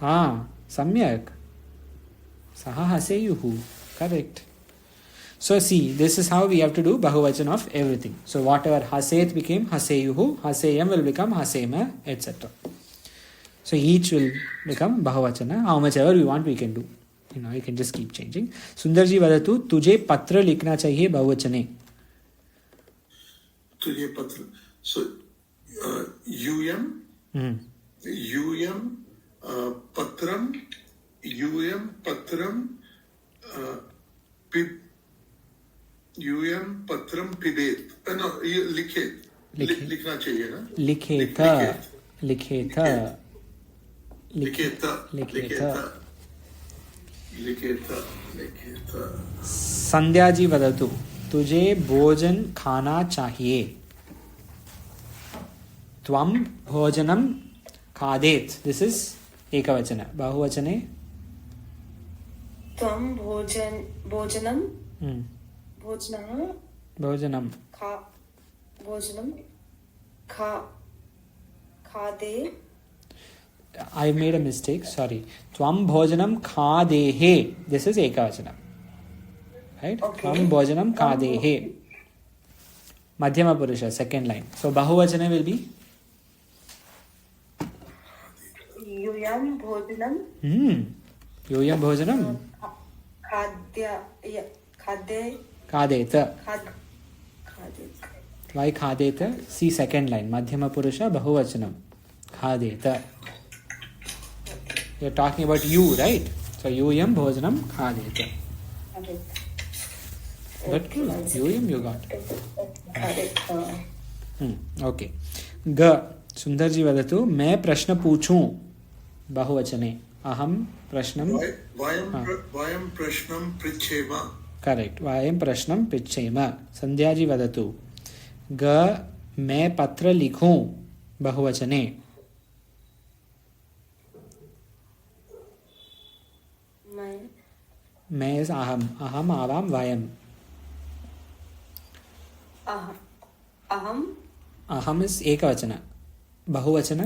हाँ, सम्यक. सहा हसेयुः. Correct. So see, this is how we have to do bahuvachan of everything. So whatever haset became haseyuhu, haseyam will become hasema, etc. So each will become bahuvachana. How much ever we want, we can do. You can just keep changing. सुंदर जी वदतु तुझे पत्र लिखना चाहिए बहुवचने.
तुझे पत्र. So patram pibet. No, लिखेत. लिखना चाहिए ना. लिखेता.
संध्या जी वदतु तुझे भोजन खाना चाहिए. त्वं भोजनम खादेत. दिस इज एकवचन. बहुवचने
त्वं भोजनम खादे.
I made a mistake, sorry. Tvam bhojanam khadehe. This is ekavachanam. Right?
Okay.
Tvam bhojanam khadehe. Madhyama purusha, second line. So bahuvachana will be?
Yuyam bhojanam.
Yuyam bhojanam. Khadeta. Why khadeta? See second line. Madhyama purusha, bahuvachanam. Khadeta. You're talking about you, right? So yuyam bhojanam khadeta. But true. Yuyam you got. Okay. Ga. सुंदर जी वदतु मैं प्रश्न पूछूं बहुवचने अहम प्रश्नम
वयं प्रश्नं पृच्छेम
correct वयं प्रश्नं पृच्छेम संध्या जी वदतु ग मैं पत्र लिखूं बहुवचने मैं इज अहम अहम आवाम वयम अहम इज एकवचन बहुवचन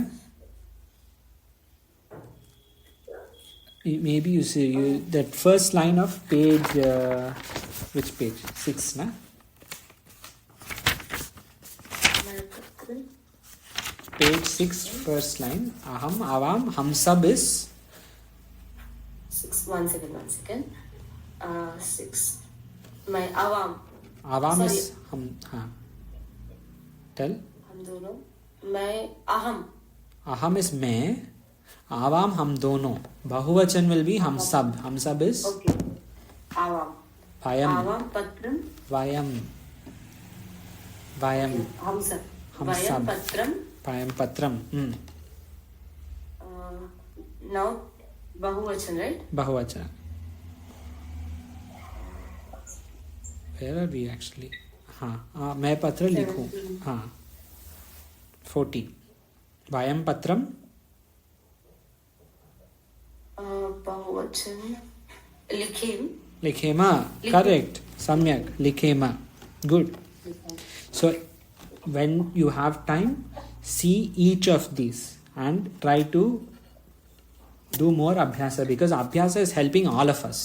maybe you see that first line of page which page 6 na page 6 first line aham avam hum sab is
6 1 second 6 my
avam is hum ha tell
हम दोनों मैं
aham is मैं आवाम हम दोनों बहुवचन विल बी हम सब इज
आवाम
वयम
आवाम पत्रम
वयम वयम
हम सब
वयम पत्रम
नाउ बहुवचन राइट
बहुवचन वेयर आर वी एक्चुअली हाँ मैं पत्र लिखूं हाँ 40 वयम पत्रम
बहुवचन
लिखेम करेक्ट सम्यक लिखेम good so when you have time see each of these and try to do more abhyasa because abhyasa is helping all of us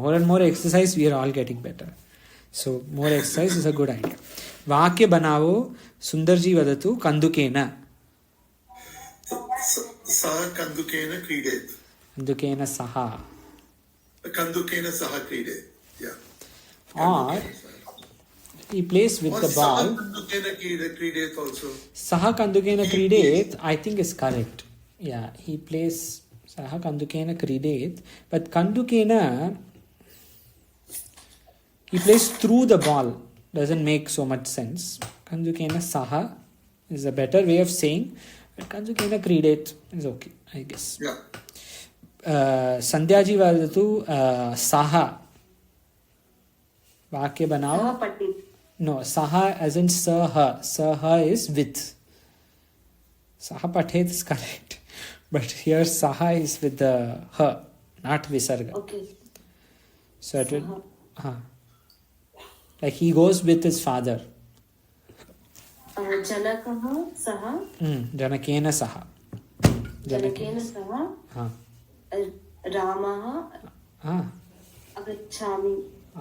more and more exercise we are all getting better so more exercise is a good idea वाक्य बनाओ सुंदर जी वदतु कंदुकेन
सः कंदुकेन क्रीडेत्
कंदुकेन सह
क्रीडेत्
or he plays with the ball saha kandukena kridet I think is correct yeah he plays saha kandukena kridet but kandukena he plays through the ball doesn't make so much sense kandukena saha is a better way of saying but kandukena kridet is okay I guess Sandhya ji वदतु सह वाक्य बनाओ no saha as in saha is with saha pathet is correct but here saha is with the ha not visarga
okay
so it will like he goes with his father
janakah saha
janakena saha
ramah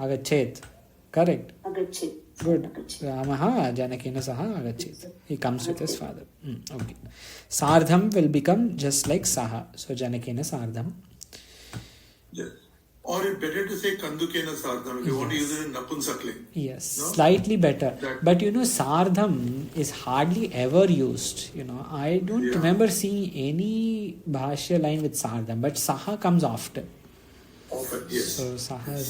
agachet correct
agachet
good ramah janakena saha agachet he comes with his father okay sardham will become just like saha so janakena sardham
or it's better to say kandukena sardham if you want to use it in napumsakling
yes no? Slightly better but you know sardham is hardly ever used you know I don't remember seeing any bhashya line with sardham but saha comes often
yes
so saha is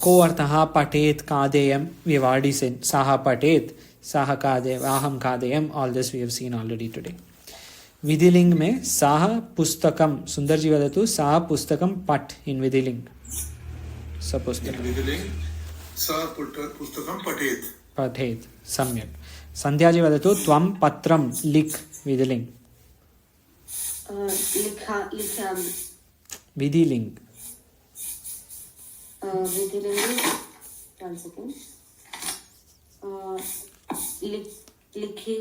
ko artah patet kadeyam we have already said saha patet saha kadeyam aham kadeyam all this we have seen already today विधिलिंग में साह पुस्तकम सुंदर जी वदतु साह पुस्तकम पठ इन विधिलिंग स पुस्तकम
विधिलिंग सः पुस्तकं पठेत्
पठेत् सम्यक् संध्या जी वदतु त्वं पत्रं लिख विधिलिंग
लिखामि
विधिलिंग
विधिलिंग 1 second लिखे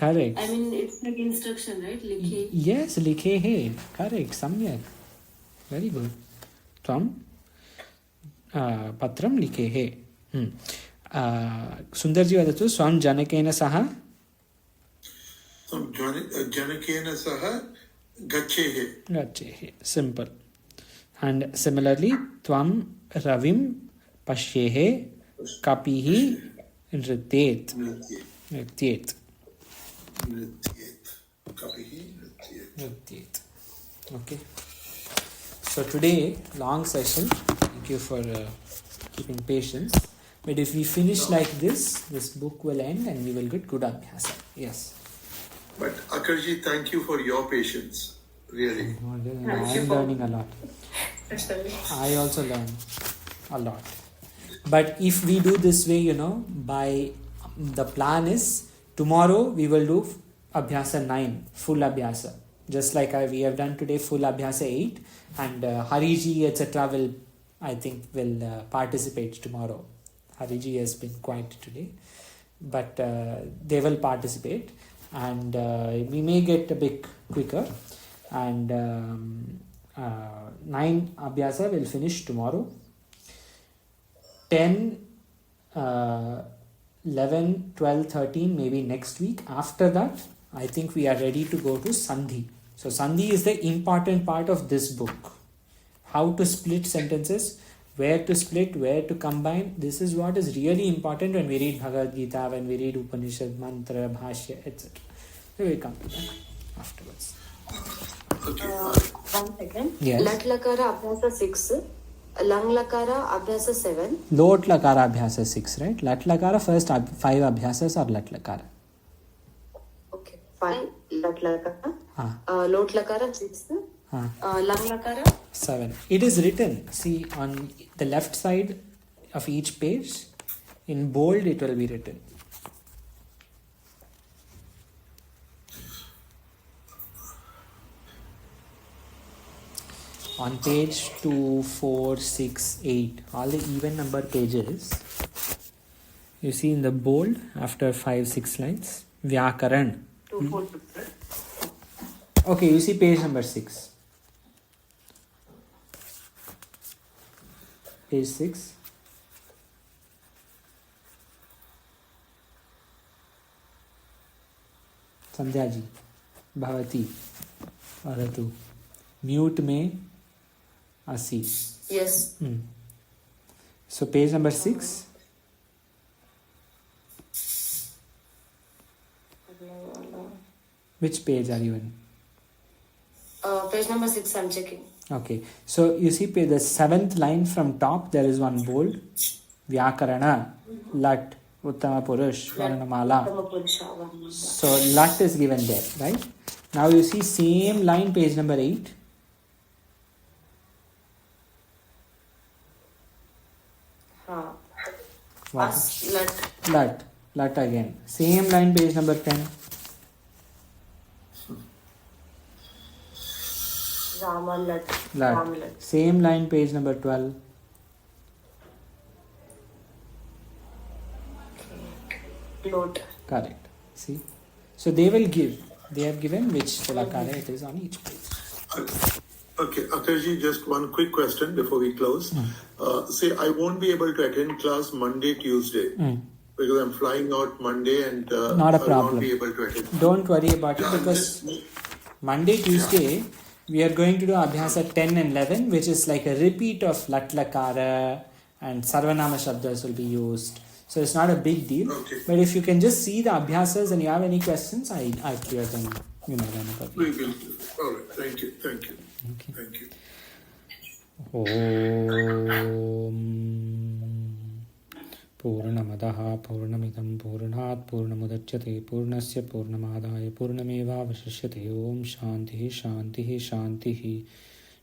Correct.
I mean, it's like instruction, right? Likhe.
Yes, likhe hai. Correct. Samyak. Very good. Tvam patram likhe hai. Sundarji vadatu swam janakena saha.
Janakena saha gachehe.
Gachehe. Simple. And similarly, tvam ravim pashyehe kapihi nrityet. Nrityet. Okay. So today, long session. Thank you for keeping patience. But if we finish like this book will end and we will get good abhyasa. Yes.
But Akarji, thank you for your patience. Really.
I am learning a lot. I also learn a lot. But if we do this way, by the plan is tomorrow we will do Abhyasa 9, full Abhyasa. Just like we have done today, full Abhyasa 8. And Hariji, etc. will participate tomorrow. Hariji has been quiet today. But they will participate. And we may get a bit quicker. And 9 Abhyasa will finish tomorrow. 10, 11, 12, 13 maybe next week. After that, I think we are ready to go to Sandhi. So Sandhi is the important part of this book. How to split sentences, where to split, where to combine. This is what is really important when we read Bhagavad Gita, when we read Upanishad, Mantra, Bhashya, etc. So we come to that afterwards.
Okay.
1 second.
Yes.
Lat Lakara Abhyasa 6. Lang Lakara Abhyasa 7.
Lot Lakara Abhyasa 6, right? Lat Lakara first 5 Abhyasas are Lat Lakara.
Okay. 5. Lat Lakara.
Ah.
Lot Lakara 6.
Ah.
Lang Lakara
7. It is written, see, on the left side of each page, in bold it will be written. On page 2, 4, 6, 8, all the even number pages, you see in the bold after 5, 6 lines, Vyakaran.
2, 4, 6.
Okay, you see page number 6. Page 6. Sandhya ji, भवती, वदतु. Mute में asi.
Yes.
So page number 6. Which page are you in?
Page number 6 I'm checking.
Okay. So you see the 7th line from top, there is one bold. Vyakarana, Lat, Uttama Purush, Varnamala. So Lat is given there, right? Now you see same line, page number 8. What?
Lat.
Lat again. Same line, page number 10.
Rama Lat.
Lat. Same line, page number 12.
Lot.
Correct. See? So they will give. They have given which Lakara it is on each page.
Okay, Akarji, just one quick question before we close. Say, I won't be able to attend class Monday, Tuesday, because I'm flying out Monday and
Not a problem.
I won't be able to attend.
Don't worry about it, because Monday, Tuesday, we are going to do Abhyasa 10 and 11, which is like a repeat of Lat Lakara, and Sarvanama Shabdas will be used. So it's not a big deal.
Okay.
But if you can just see the Abhyasas and you have any questions, I clear them. You know them.
We will. All right. Thank you. Thank you.
Okay.
Thank you.
पूर्णमदः पूर्णमिदं पूर्णात् पूर्णमुदच्यते पूर्णस्य पूर्णमादाय पूर्णमेवावशिष्यते. ओम शांतिः शांतिः शांतिः.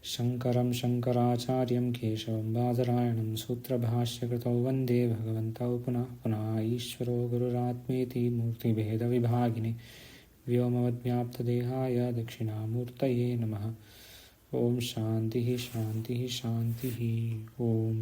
शंकरं शंकराचार्यं केशवं बादरायणं सूत्रभाष्यकृतौ वन्दे भगवन्तौ पुनः पुनः. ईश्वरो गुरुरात्मेति मूर्तिभेदविभागिने व्योमवद्व्याप्तदेहाय दक्षिणामूर्तये नमः. ओम शांतिः शांतिः शांतिः. ओम.